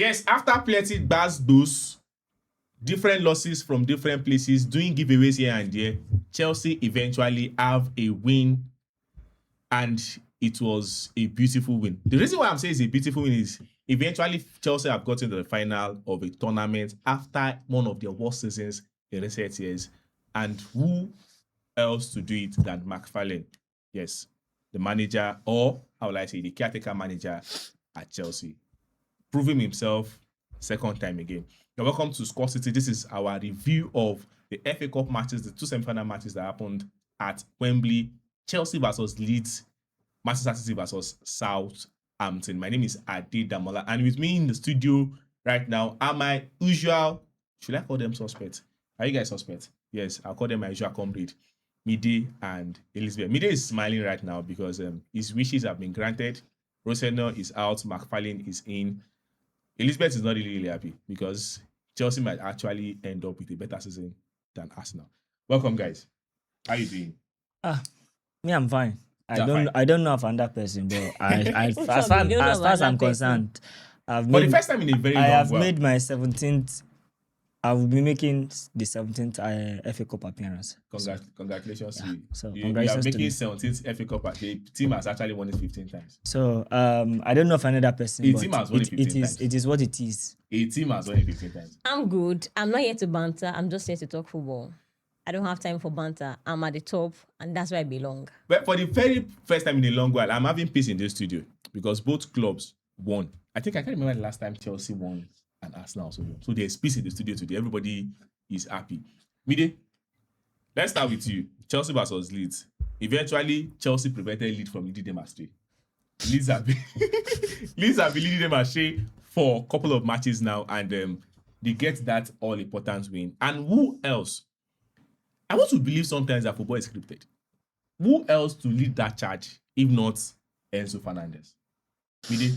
Yes, after plenty bad dose, different losses from different places, doing giveaways here and there, Chelsea eventually have a win, and it was a beautiful win. The reason why I'm saying it's a beautiful win is eventually Chelsea have gotten to the final of a tournament after one of their worst seasons in recent years. And who else to do it than McFarlane? Yes, the manager, or how will I say, the caretaker manager at Chelsea, proving himself second time again. You're welcome to Score City. This is our review of the FA Cup matches, the two semi-final matches that happened at Wembley. Chelsea versus Leeds, Manchester City versus Southampton. My name is Adedamola, and with me in the studio right now are my usual, should I call them suspects? Are you guys suspects? Yes, I'll call them my usual comrade, Mide and Elizabeth. Mide is smiling right now because his wishes have been granted. Rosenau is out, McFarlane is in. Elizabeth is not really happy because Chelsea might actually end up with a better season than Arsenal. Welcome, guys. How are you doing? Me, I'm fine. I don't know of another person, but as far as I'm concerned, for the first time in a very long while, I have made my 17th. I will be making the 17th FA Cup appearance. Congratulations to you. So you congratulations are to making me. 17th FA Cup. The team has actually won it 15 times. So I don't know of another person. A but team has won it 15 times. It is what it is. A team has won it 15 times. I'm good. I'm not here to banter. I'm just here to talk football. I don't have time for banter. I'm at the top, and that's where I belong. But for the very first time in a long while, I'm having peace in this studio because both clubs won. I think I can't remember the last time Chelsea won and Arsenal also won. So there's peace in the studio today. Everybody is happy. Mide, let's start with you. Chelsea versus Leeds. Eventually, Chelsea prevented Leeds from leading them astray. Leeds have been leading them astray for a couple of matches now, and they get that all-important win. And who else? I want to believe sometimes that football is scripted. Who else to lead that charge if not Enzo Fernandez? Mide?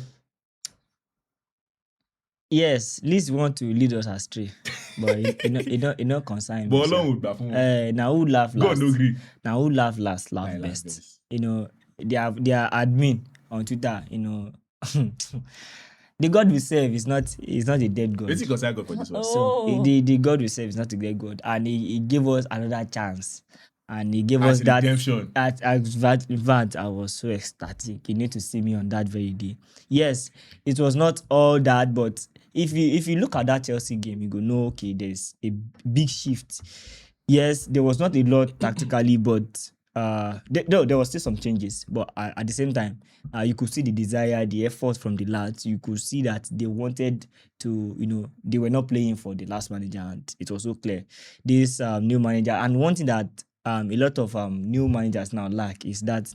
Yes, Leeds want to lead us astray, but it not concern me. But along with that, now who laugh last? God no agree. Now who laugh last, laugh best. You know, their admin on Twitter, you know, the God we serve is not a dead God. Let's God for this one. So the God we serve is not a dead God, and he gave us another chance, and he gave us that redemption. In fact, I was so ecstatic. You need to see me on that very day. Yes, it was not all that, but if you look at that Chelsea game, you go know, okay, there's a big shift. Yes, there was not a lot tactically, but there was still some changes. But at the same time, you could see the desire, the effort from the lads. You could see that they wanted to, you know, they were not playing for the last manager, and it was so clear. This new manager, and one thing that a lot of new managers now lack is that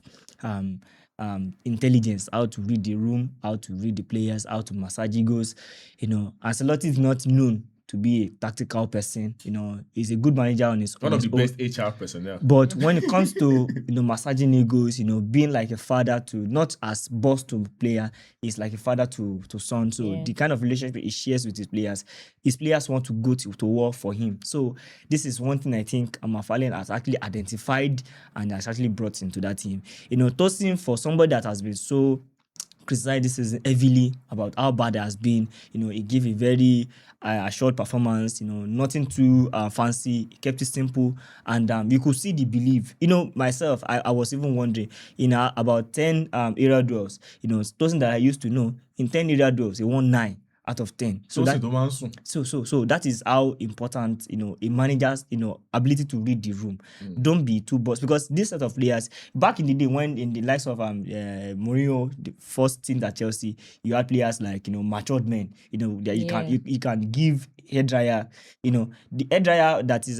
intelligence, how to read the room, how to read the players, how to massage egos. You know, Ancelotti is not known to be a tactical person. You know, he's a good manager on his own. One of the best HR personnel. But when it comes to, you know, massaging egos, you know, being like a father to, not as boss to player, he's like a father to son. So the kind of relationship he shares with his players want to go to war for him. So this is one thing I think McFarlane has actually identified and has actually brought into that team. You know, Tosin, for somebody that has been so criticized this season heavily about how bad it has been, you know, he gave a very assured performance, you know, nothing too fancy, he kept it simple, and you could see the belief. You know, myself, I was even wondering, you know, about 10 area duels, you know, Tosin that I used to know, in 10 area duels, he won 9 out of 10. So that is how important, you know, a manager's, you know, ability to read the room. Don't be too boss, because this set of players back in the day, when in the likes of Mourinho, the first team at Chelsea, you had players like, you know, matured men, you know, that you can give hairdryer, you know, the hairdryer that is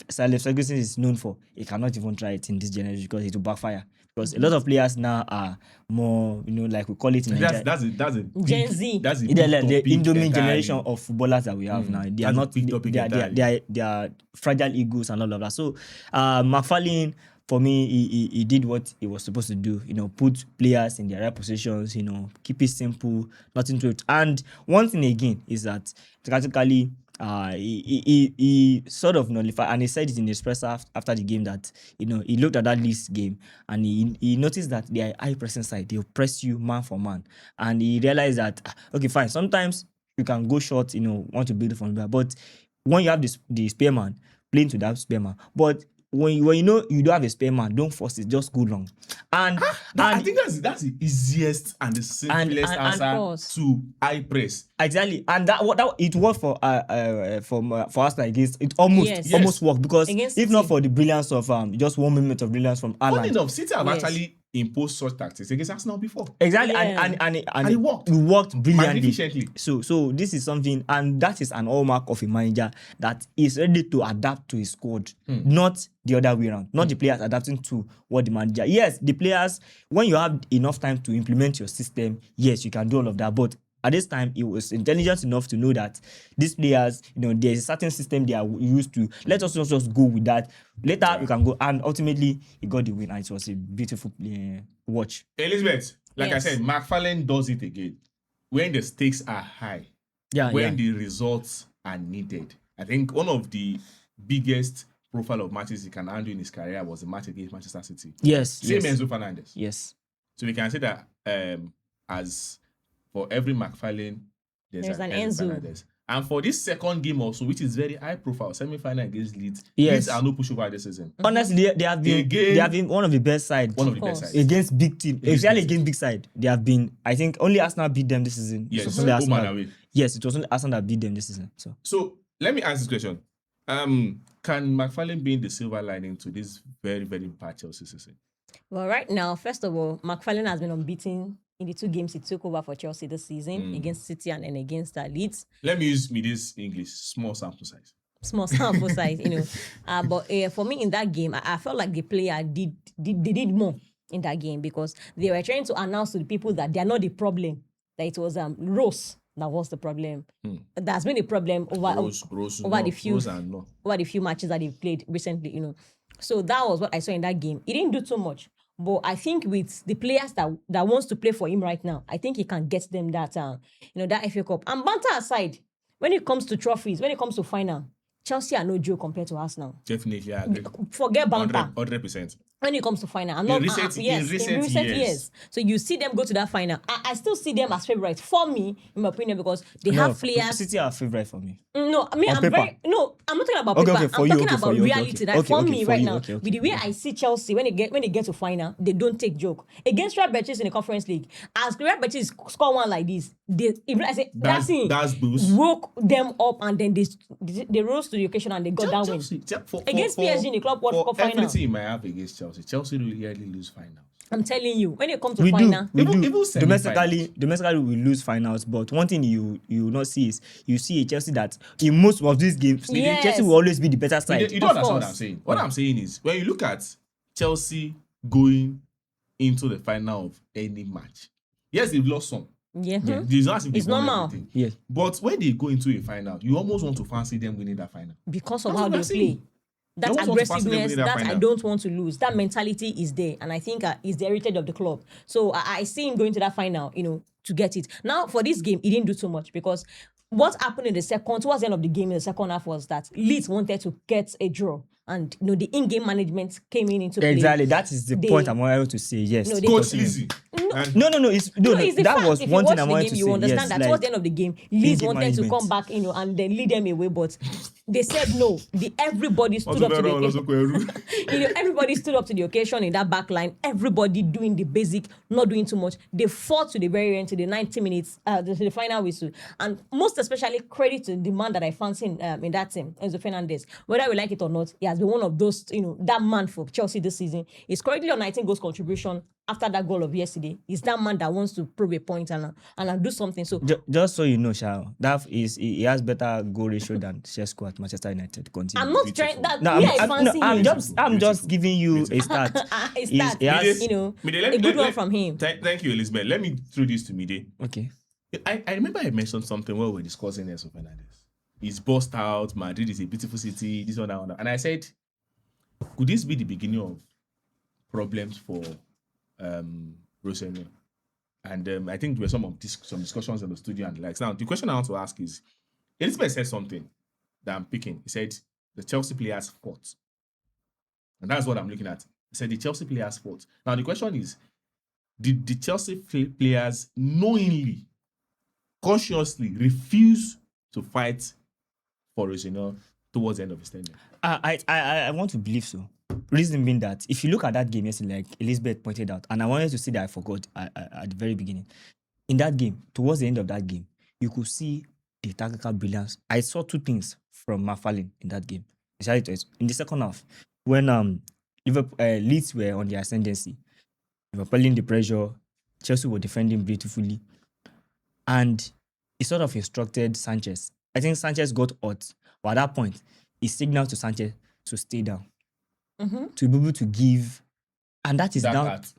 Sir Alex Ferguson is known for. He cannot even try it in this generation because it will backfire. Because a lot of players now are more, you know, like we call it in Nigeria. That's a Gen Z. That's a the Indomie generation of footballers that we have now. They are not. They are fragile egos and all of that. So, McFarlane, for me, he did what he was supposed to do. You know, put players in their right positions. You know, keep it simple, nothing to it. And one thing again is that practically, he sort of nullified, and he said it in his press after the game that, you know, he looked at that Leeds game and he noticed that they are high pressing side, they'll press you man for man, and he realized that okay, fine, sometimes you can go short, want to build it from there. But when you have the spare man, playing to that spare man. But when you know you don't have a spare man, don't force it, just go long. And I think that's the easiest and the simplest answer course. to high press. exactly, and that it worked for Arsenal against it almost worked, because Against if not City. for the brilliance of just 1 minute of brilliance from Funny Haaland. enough, City have Yes. actually imposed such tactics against Arsenal before. Exactly, Yeah. and it worked. It worked brilliantly. Magnificently. So this is something, and that is an hallmark of a manager that is ready to adapt to his squad, not the other way around. Not the players adapting to what the manager. Yes, the players, when you have enough time to implement your system, yes, you can do all of that. But at this time, he was intelligent enough to know that these players, there's a certain system they are used to. Let us not just go with that. Later, you can go. And ultimately, he got the win. And it was a beautiful watch. Elizabeth, like Yes. I said, McFarlane does it again. When the stakes are high, when the results are needed. I think one of the biggest profile of matches he can handle in his career was the match against Manchester City. Yes. Same yes. Enzo Fernandez. Yes. So we can say that as for every McFarlane, there's an Enzo Fernandez. And for this second game also, which is very high profile, semi-final against Leeds, Leeds are no pushover this season. Honestly, they have been one of the best sides. One of the best sides. Against big team. Especially against big side. They have been, I think only Arsenal beat them this season. Yes, it was only home and Arsenal. away. Yes, it was only Arsenal that beat them this season. So let me ask this question. Can McFarlane be in the silver lining to this very, very bad Chelsea season? Well, right now, first of all, McFarlane has been unbeaten in the 2 games he took over for Chelsea this season, against City and then against Leeds. Let me use Mide's English, small sample size. Small sample size, But for me in that game, I felt like the player did more in that game, because they were trying to announce to the people that they are not the problem, that it was Rose that was the problem. That's been a problem over the few matches that they've played recently, So that was what I saw in that game. He didn't do too much. But I think with the players that wants to play for him right now, I think he can get them that that FA Cup. And banter aside, when it comes to trophies, when it comes to final, Chelsea are no joke compared to Arsenal. Definitely, I agree. Forget banter. 100%. When it comes to final, In recent years. So you see them go to that final. I still see them as favorites for me, in my opinion, because they have players. City are favorite for me. No, I mean, I'm not talking about paper. I'm talking about reality. For me right now, with the way I see Chelsea, when they get to final, they don't take joke. Against Real Betis in the Conference League, as Real Betis score one like this, that's boost. Woke them up, and then they rose to the occasion and they got that win. Against PSG in the Club World Cup final. Everything you might have against Chelsea rarely lose finals. I'm telling you, when it comes to final, we do. Domestically, we lose finals. But one thing you will not see is you see a Chelsea that in most of these games, Chelsea will always be the better side. You don't understand what I'm saying. What I'm saying is, when you look at Chelsea going into the final of any match, yes, they've lost some. It's normal. Yeah. But when they go into a final, you almost want to fancy them winning that final because of how they play. That aggressiveness, that I don't want to lose, that mentality is there, and I think is the heritage of the club. So I see him going to that final, to get it. Now for this game, he didn't do too much, because what happened towards the end of the game in the second half was that Leeds wanted to get a draw, and the in-game management came into play. Exactly, that is the point I'm wanting to say. Yes, Coach Lizzie. No. That was one thing I wanted to say. You understand that towards the end of the game, Leeds wanted to come back, and then lead them away, but they said no. Everybody stood up to the occasion. Everybody stood up to the occasion in that back line. Everybody doing the basic, not doing too much. They fought to the very end, to the 90 minutes, to the final whistle. And most especially credit to the man that I fancy in that team, Enzo Fernandez. Whether we like it or not, he has been one of those, that man for Chelsea this season. He's currently on 19 goals contribution after that goal of yesterday. He's that man that wants to prove a point and do something. So just so you know, Shao, he has better goal ratio than Šeško at Manchester United. Continue. I'm not trying that. I'm just giving you a start. A good one from him. Thank you, Elizabeth. Let me throw this to Mide. Okay. I remember I mentioned something while we were discussing Enzo Fernandez. He's burst out. Madrid is a beautiful city. This one, that one. And I said, could this be the beginning of problems for Rossoneri? And I think there were some discussions in the studio and the likes. Now, the question I want to ask is, Elizabeth said something that I'm picking. He said the Chelsea players fought. And that's what I'm looking at. He said the Chelsea players fought. Now, the question is, did the Chelsea players knowingly consciously refused to fight for Rosinha towards the end of his tenure. I want to believe so. Reason being that if you look at that game yesterday, like Elizabeth pointed out, and I wanted to say that I forgot at the very beginning. In that game, towards the end of that game, you could see the tactical brilliance. I saw two things from Mafalin in that game. In the second half, when Leeds were on the ascendancy, they were pulling the pressure, Chelsea were defending beautifully, and he sort of instructed Sanchez. I think Sanchez got hot, but at that point, he signaled to Sanchez to stay down, to be able to give, and that is Dark now art.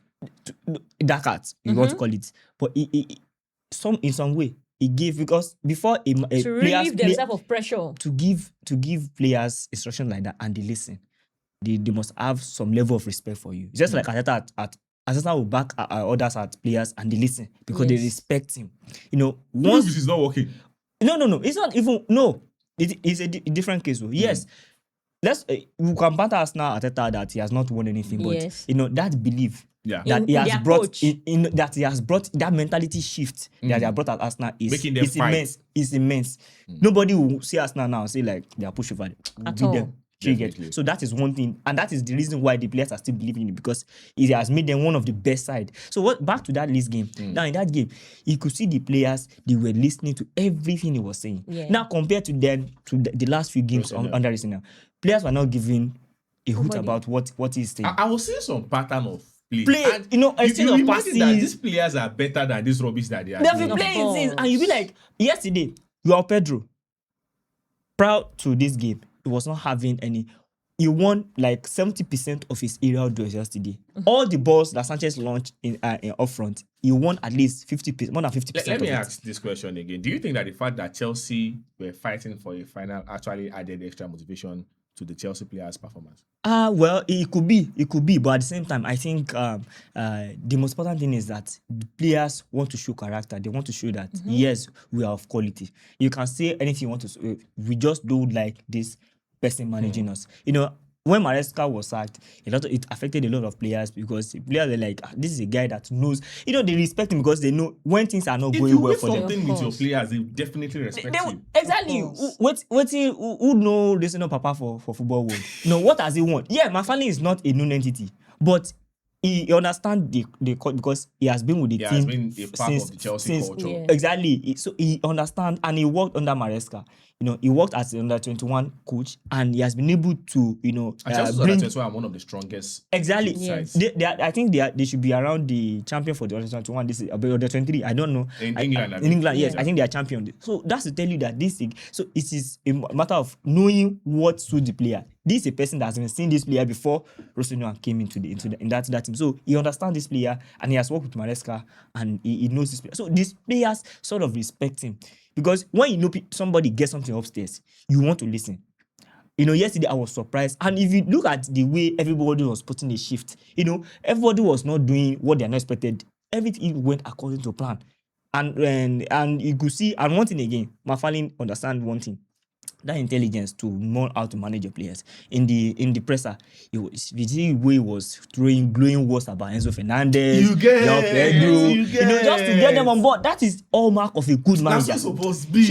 dark art, you want to call it, but in some way he gave, because before to relieve themselves of pressure, to give players instruction like that and they listen, they must have some level of respect for you. Just like Arteta will back others at players and they listen because they respect him. Once this is not working. No, it's not even it's a different case. Yes. We can banter us now Arteta that he has not won anything, but that belief that he has brought that he has brought that mentality shift that he has brought at Arsenal is immense. It's immense. Nobody will see Arsenal now and say like they are pushover. At all. So that is one thing, and that is the reason why the players are still believing in it, because it has made them one of the best side. So back to that Leeds game. Now in that game, you could see the players, they were listening to everything he was saying. Now compared to the last few games under Arsenal, players were not giving a hoot about what he's saying. I was seeing some pattern of play. And, instead you of imagine passes, that these players are better than this rubbish that they are they've doing. been playing since, and you be like, yesterday, you are Pedro. Proud to this game, he was not having any. He won like 70% of his aerial duels yesterday. All the balls that Sanchez launched in up front, he won at least 50%, more than 50%. Let me ask this question again. Do you think that the fact that Chelsea were fighting for a final actually added extra motivation to the Chelsea players' performance? Well, it could be, but at the same time, I think the most important thing is that the players want to show character. They want to show that yes, we are of quality. You can say anything you want to say. We just don't like this person managing us. When Maresca was sacked, it affected a lot of players, because players are like, this is a guy that knows. They respect him because they know when things are not going well for them. If you do something with your players, they definitely respect you. Exactly. Who know this Papa for football world? What does he want? Yeah, Mafalin is not a known entity, but he understands the because he has been with the team. Has been a part of the Chelsea culture. Yeah. Exactly. So he understands, and he worked under Maresca. He worked as the under 21 coach, and he has been able to, Chelsea are one of the strongest. Exactly. Yes. I think they should be around the champion for the under 21. This is under 23. I don't know. In England. In England, yes, I think they are champion. So that's to tell you that this thing. So it is a matter of knowing what suits the player. This is a person that has been seeing this player before Rosinha came into that team. So he understands this player, and he has worked with Maresca, and he knows this player. So these players sort of respect him, because when you know somebody gets something upstairs, you want to listen. Yesterday I was surprised, and if you look at the way everybody was putting a shift, everybody was not doing what they are not expected. Everything went according to plan, and you could see. And one thing again, Mafalin understand one thing. That intelligence to know how to manage your players. In the presser, you see the way he was throwing glowing words about Enzo Fernandez, Pedro, just to get them on board. That is all mark of a good manager. That's supposed to be.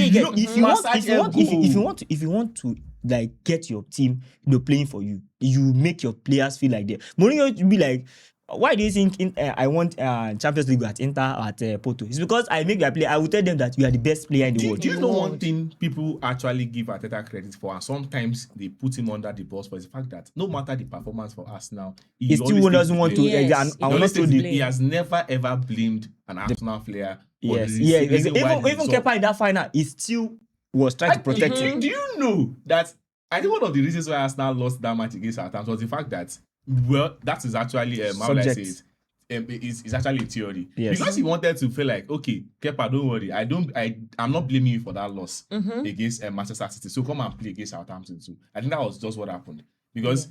If you want to like get your team, playing for you, you make your players feel like that. Mourinho would be like, why do you think I want Champions League at Inter or at Porto? It's because I make my player. I will tell them that you are the best player in the world. Do you know one thing people actually give Arteta credit for, and sometimes they put him under the bus for, is the fact that no matter the performance for Arsenal, he still doesn't want to. He has never ever blamed an Arsenal player. Yes. Even Kepa in that final, he still was trying to protect him. Do you know that? I think one of the reasons why Arsenal lost that match against Southampton was the fact that, well, that is actually how would I say it? It's actually a theory. Yes. Because he wanted to feel like, okay, Kepa, don't worry, I'm not blaming you for that loss against Manchester City. So come and play against Southampton too. I think that was just what happened, because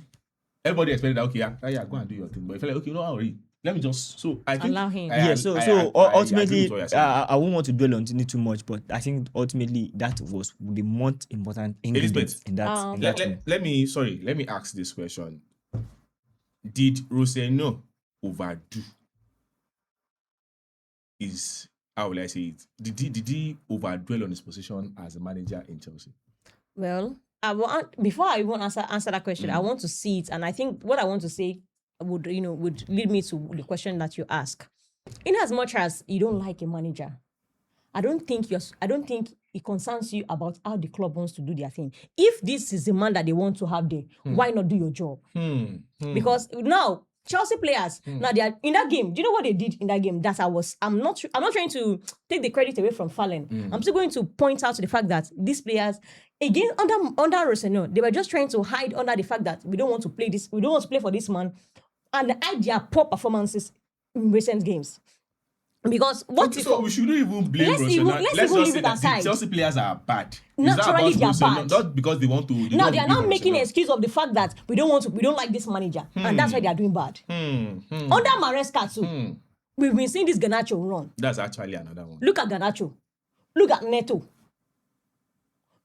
everybody expected that, okay, yeah, go and do your thing. But I felt like, okay, no worry, let me just. So I think allow him. Ultimately, I won't want to dwell on it too much, but I think ultimately that was the most important ingredient in that. Let me ask this question. Did Rosinha overdo his how will I say it? Did he overdwell on his position as a manager in Chelsea? Well, before I even answer that question, I want to see it, and I think what I want to say would lead me to the question that you ask. In as much as you don't like a manager, I don't think it concerns you about how the club wants to do their thing. If this is the man that they want to have there, why not do your job? Because now Chelsea players, now they are in that game. Do you know what they did in that game? I'm not trying to take the credit away from Fallen. I'm still going to point out to the fact that these players, again, under Rosselló, they were just trying to hide under the fact that we don't want to play for this man, and hide their poor performances in recent games. Because we shouldn't even blame Rosselló. Let's just say that the Chelsea players are bad. Naturally, they are bad. Not because they want to. Now they are not making an excuse of the fact that we don't like this manager, and that's why they are doing bad. Under Maresca too, we've been seeing this Garnacho run. That's actually another one. Look at Garnacho. Look at Neto.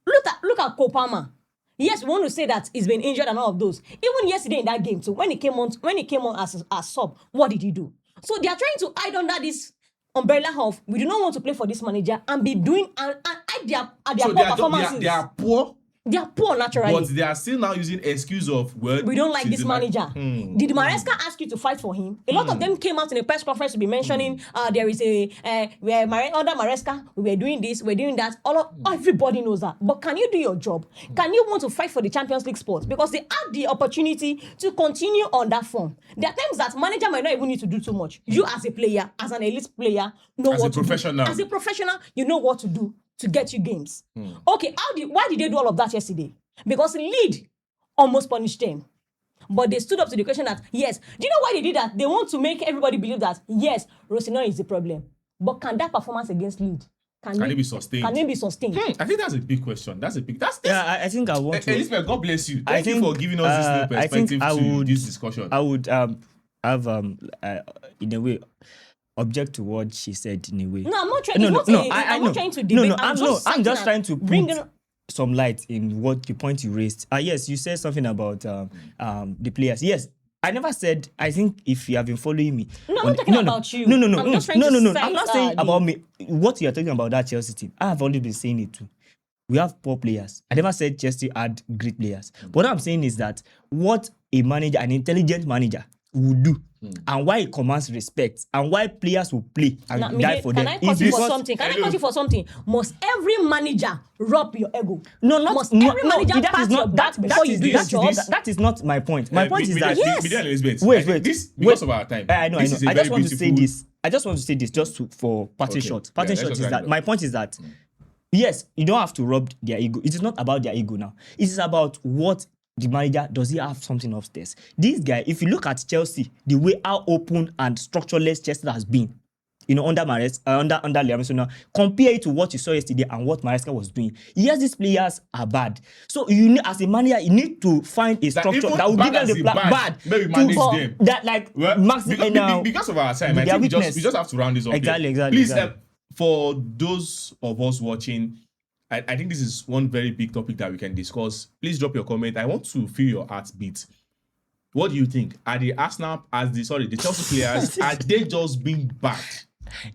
Look at Kopama. Yes, we want to say that he's been injured and all of those. Even yesterday in that game too, when he came on as sub, what did he do? So they are trying to hide under this umbrella of we do not want to play for this manager and be doing and hide their poor performances. They are poor. They are poor naturally. But they are still now using excuse of we don't like this manager. Did Maresca ask you to fight for him? A lot of them came out in a press conference to be mentioning there is where under Maresca we were doing this, we're doing that. Everybody knows that. But can you do your job? Can you want to fight for the Champions League spot? Because they have the opportunity to continue on that form. There are times that manager might not even need to do too much. You as a player, as an elite player, know what to do. As a professional, you know what to do to get you games. Okay, why did they do all of that yesterday? Because Leeds almost punished them. But they stood up to the question that, yes, do you know why they did that? They want to make everybody believe that, yes, Rosselló is the problem. But can that performance against Leeds, can it be sustained? Can it be sustained? I think that's a big question. Yeah, I think I want to... Elizabeth, God bless you. Thank you for giving us this new perspective to this discussion. I would have, in a way, object to what she said in a way. No, I'm not trying. I'm not trying to debate. I'm just trying to bring some light in what the point you raised. Yes, you said something about the players. Yes, I never said. I think if you have been following me, I'm talking about you. No. I'm not saying about me. What you are talking about that Chelsea team, I have already been saying it too. We have poor players. I never said Chelsea had great players. But what I'm saying is that what a manager, an intelligent manager, would do, and why it commands respect, and why players will play and die for them. Can I cut you for something? Must every manager rub your ego? Must every manager pass your back before you do your job? That is not my point. My point is that wait, because of our time. I know. I just want to say this. For parting shot. Parting shot is that my point is that yes, you don't have to rub their ego. It is not about their ego now. It is about what the manager, does he have something upstairs? This guy, if you look at Chelsea, the way how open and structureless Chelsea has been, under Liam, compare it to what you saw yesterday and what Maresca was doing. Yes, these players are bad. So you need, as a manager, you need to find a structure that will give them the bad. Maybe manage them. That because of our time, I think we just have to round this up. Exactly. Please, for those of us watching, I think this is one very big topic that we can discuss. Please drop your comment. I want to feel your heartbeat. What do you think? Are the the Chelsea players, are they just being bad,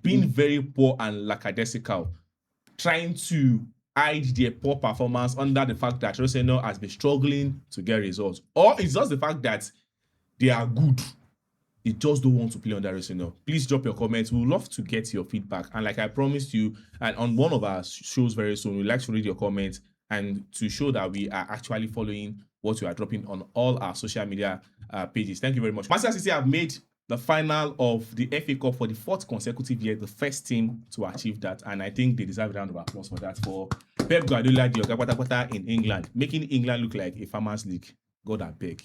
being very poor and lackadaisical, trying to hide their poor performance under the fact that Rosselló has been struggling to get results? Or it's just the fact that they are good, they just don't want to play under Rosselló? Please drop your comments. We would love to get your feedback. And like I promised you, and on one of our shows very soon, we'd like to read your comments and to show that we are actually following what you are dropping on all our social media pages. Thank you very much. Manchester City have made the final of the FA Cup for the 4th consecutive year, the first team to achieve that. And I think they deserve a round of applause for that. For Pep Guardiola, the Oga Patapata in England, making England look like a farmers league. God, I beg.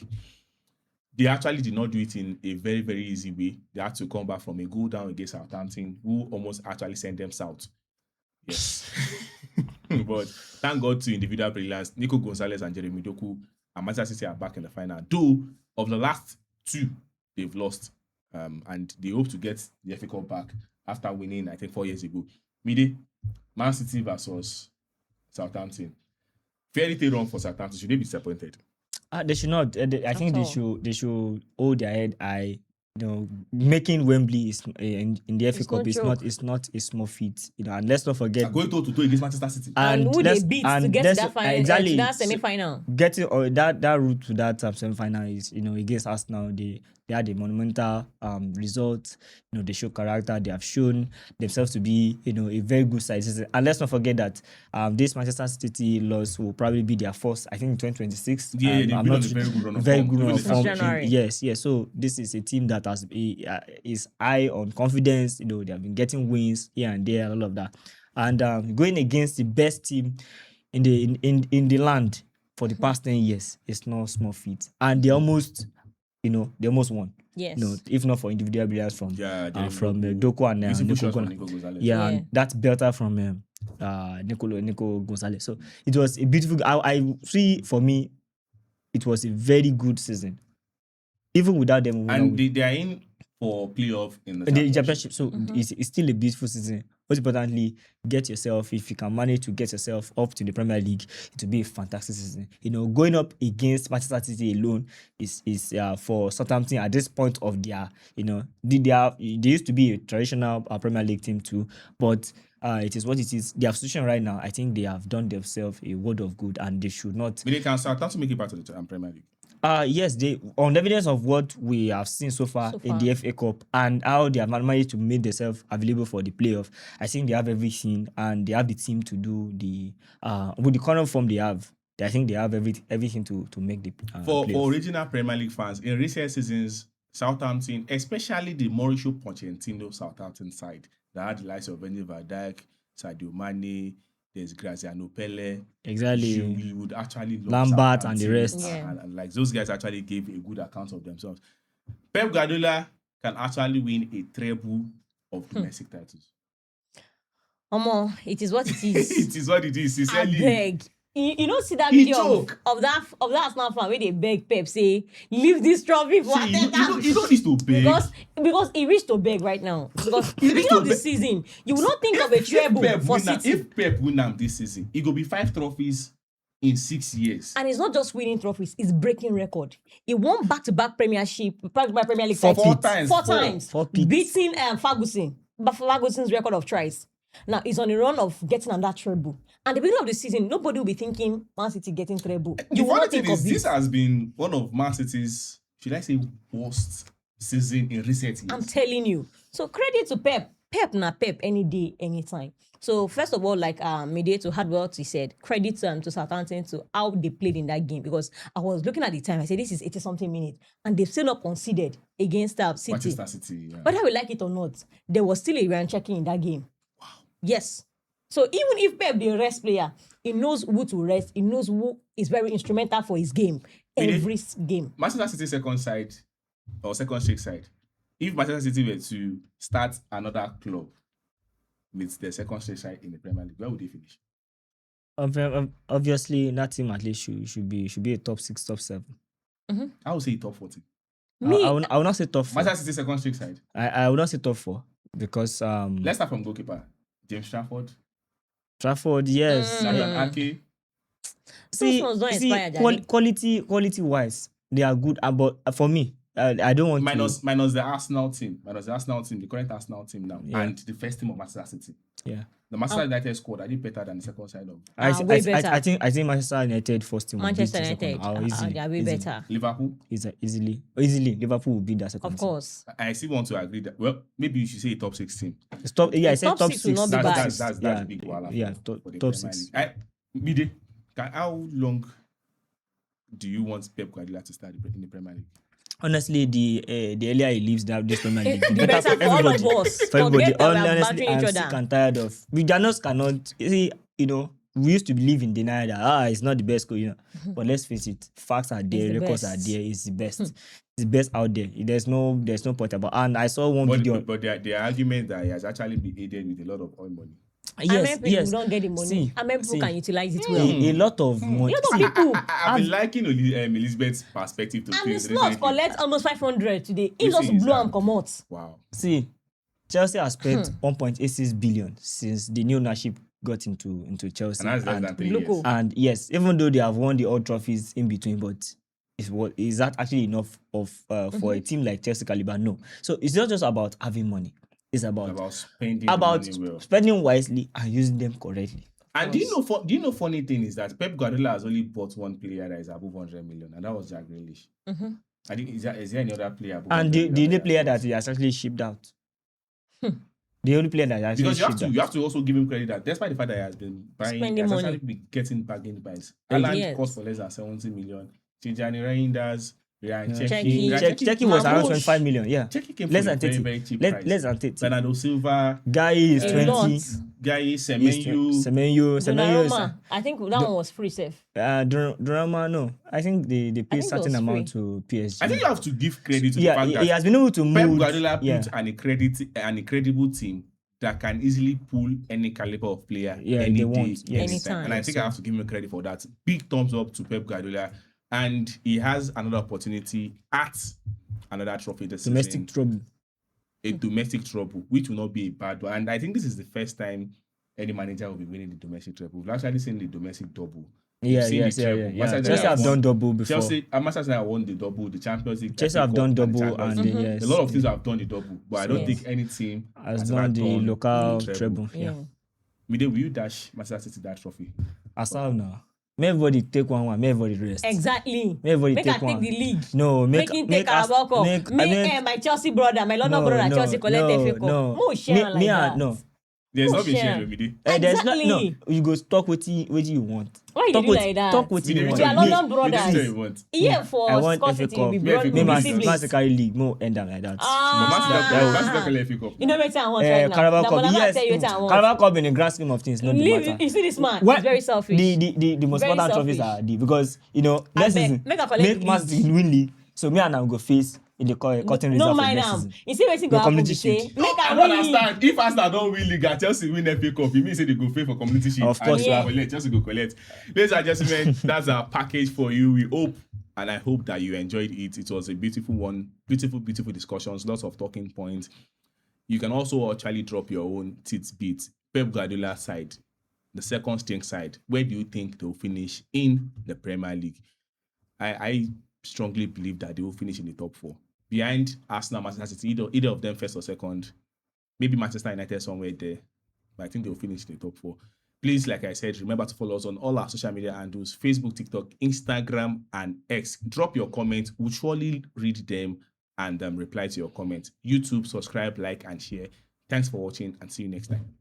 They actually did not do it in a very, very easy way. They had to come back from a goal down against Southampton, who almost actually sent them south. Yes. But thank God to individual brilliance, Nico Gonzalez and Jeremy Doku and Manchester City are back in the final. Though, of the last 2, they've lost. And they hope to get the FA Cup back after winning, I think, 4 years ago. Mide, Man City versus Southampton. Fairy tale run for Southampton. Should they be disappointed? They should not. I think they should hold their head high. making Wembley is in the FA It's Cup no is joke. not a small feat. And let's not forget. Going toe to toe against Manchester City. And who they beat to get to let's- that final, exactly, to that semi-final. Getting or that route to that semi-final is against Arsenal. They had a monumental result. They show character. They have shown themselves to be a very good side. And let's not forget that this Manchester City loss will probably be their first, I think, in 2026. Yeah, they've I'm been on not a very good run of very form. good run Even of this form. January. Yes. So this is a team that is high on confidence. They have been getting wins here and there, all of that, and going against the best team in the land for the past 10 years is no small feat. And they almost won. Yes. If not for individual brilliance from Doku and Beautiful shot from Nico Gonzalez. yeah, Yeah. and that belter from Nico Gonzalez. So it was a beautiful. I see, for me, it was a very good season. Even without them, we would not And win. they are in for playoff in the The championship. championship. So it's still a beautiful season. Most importantly, if you can manage to get yourself up to the Premier League, it will be a fantastic season. Going up against Manchester City alone is for Southampton at this point of their, they used to be a traditional Premier League team too, but it is what it is. Their position right now, I think they have done themselves a world of good, and they should not. But they can start to make it back to the Premier League. Yes, they, on evidence of what we have seen so far in the FA Cup and how they have managed to make themselves available for the playoff, I think they have everything, and they have the team to do the with the current form they have. I think they have everything to make the For playoff. original Premier League fans, in recent seasons, Southampton, especially the Mauricio Pochettino Southampton side, that had the likes of Virgil van Dijk, Sadio Mane, there's Graziano Pelle. Exactly. We would actually love Lambert and the Southampton, rest. Yeah. and like those guys actually gave a good account of themselves. Pep Guardiola can actually win a treble of domestic titles. Omo, it is what it is. It is what it is. I Sincerely. beg. You don't see that He video joke. of that Arsenal fan where they beg Pep say, leave this trophy for See, Arteta. you don't need to beg. Because he reached to beg right now. Because He beginning reached of to the beg. season, you will not think of a treble for City. If Pep win am this season, it go be 5 trophies in 6 years. And it's not just winning trophies, it's breaking record. He won back-to-back Premiership, back-to-back Premier League Four titles. peats. Four times. Four peats. Beating Ferguson's record of tries. Now, he's on a run of getting on that treble. And the beginning of the season, nobody will be thinking Man City getting treble. The You will funny not thing think is, of this this. has been one of Man City's, should I say, worst season in recent years. I'm telling you. So credit to Pep. Pep any day, anytime. So first of all, like Mide to hard what he said, credit to Southampton to how they played in that game, because I was looking at the time, I said this is 80-something minutes, and they've still not conceded against City. Manchester City, yeah. Whether we like it or not, there was still a run checking in that game. Wow. Yes. So even if Pep the rest player, he knows who to rest, he knows who is very instrumental for his game. Every game. Manchester City second straight side. If Manchester City were to start another club with their second straight side in the Premier League, where would they finish? Obviously, that team at least should be a top 6, top 7. I would say top 40. Me, I will not say top 4. Manchester City second straight side. I will not say top 4 because Let's start from goalkeeper. James Trafford, yes. Nathan Ake. See, ones don't inspire, Daddy. quality wise, they are good. But for me, I don't want minus the Arsenal team. The current Arsenal team now. Yeah. And the first team of Manchester City. Yeah. The Manchester United squad, are they better than the second side of way better. I think Manchester United first team. will beat Manchester the second. United, Easily, they are way easily. better. Liverpool? Easily, Liverpool will beat that second. Of course. I still want to agree that, well, maybe you should say top 6 team. It's top. Yeah, I said Top top six will 6. not be bad. That's yeah, big wala yeah, for the top Premier 6. League. Mide, how long do you want Pep Guardiola to start in the Premier League? Honestly, the earlier he leaves this Premier League, The better for all of us. For everybody. Forget that we are Honestly, battering I'm each sick other. and tired of. We just cannot. See, we used to believe in denial that it's not the best coach, But let's face it, facts are there, It's the records best. are there. It's the best. It's the best out there. There's no point about. And I saw one video. But their argument that he has actually been aided with a lot of oil money. Yes, people don't get the money. See, How many people see. can utilize it well? A lot of money. A lot of people. I've been liking Elizabeth's perspective to And things it's not recently. collect almost 500 today. He Which just is, blow and come out. Wow. See, Chelsea has spent 1.86 billion since the new ownership got into Chelsea. And that's less than 3 Look, years. And yes, even though they have won the old trophies in between, but is that actually enough of for a team like Chelsea caliber? No. So it's not just about having money. It's about spending the money well. spending wisely and using them correctly. And do you know funny thing is that Pep Guardiola has only bought one player that is above 100 million, and that was Jack Grealish. I think is there any other player above? And the only player that he has actually shipped out. The only player that he has actually shipped out. You have to also give him credit that despite the fact that he has been buying, he has actually been getting bargain buys. Haaland cost for less than 70 million. Tijani Reinders, Cheki was around 25 million. Yeah, Cheki came less for a than very, 30. very cheap price. Less than 30. Bernardo Silva, Guy is 20. Guy Semenyo. Donnarumma. I think that one was free safe. Donnarumma, no. I think they paid certain amount to PSG. I think you have to give credit to the fact that he has been able to Pep move. Guardiola put an incredible team that can easily pull any caliber of player any day, anytime. And I think I have to give him credit for that. Big thumbs up to Pep Guardiola. And he has another opportunity at another trophy this domestic season. trouble. A domestic trouble, which will not be a bad one. And I think this is the first time any manager will be winning the domestic trouble. We've actually seen the domestic double. Yeah. Chelsea have done double before. Manchester United won the double, the Champions League. Chelsea have done double, and a lot of teams have done the double, but I don't think any team has done the local treble. Yeah. Mide, will you dash Manchester City that trophy? Asal now. May everybody take one. May everybody rest. Exactly. May everybody take one. the league. No, make him take Carabao Cup. My Chelsea brother, my London brother, Chelsea collect FA Cup. No share like that. No. There's not been shared with Mide. There's not. No, you go talk what you want. Why you do like that? Talk what you want. We are London brothers. Yeah, for I want Scott FA City, Cup. we Man carry league. More end up like that. FA Cup. You know what I want right now? Carabao Cup. Yes. Carabao Cup in the grand scheme of things, not the matter. You see this man? He's very selfish. The most important trophies are because next season make Man City win league. So me and I will go face in the cutting result for next season. You see what go happen to say? I don't understand. If Arsenal don't win league and Chelsea win FA Cup, it means they go pay for community shield. Of course, Chelsea go collect. Ladies and gentlemen, that's our package for you. We hope and I hope that you enjoyed it. It was a beautiful one, beautiful discussions, lots of talking points. You can also actually drop your own tidbits. Pep Guardiola side, the second string side. Where do you think they'll finish in the Premier League? I strongly believe that they will finish in the top 4. Behind Arsenal, Manchester City, either of them first or second. Maybe Manchester United somewhere there. But I think they'll finish in the top 4. Please, like I said, remember to follow us on all our social media handles, Facebook, TikTok, Instagram, and X. Drop your comments. We'll surely read them and reply to your comments. YouTube, subscribe, like, and share. Thanks for watching and see you next time.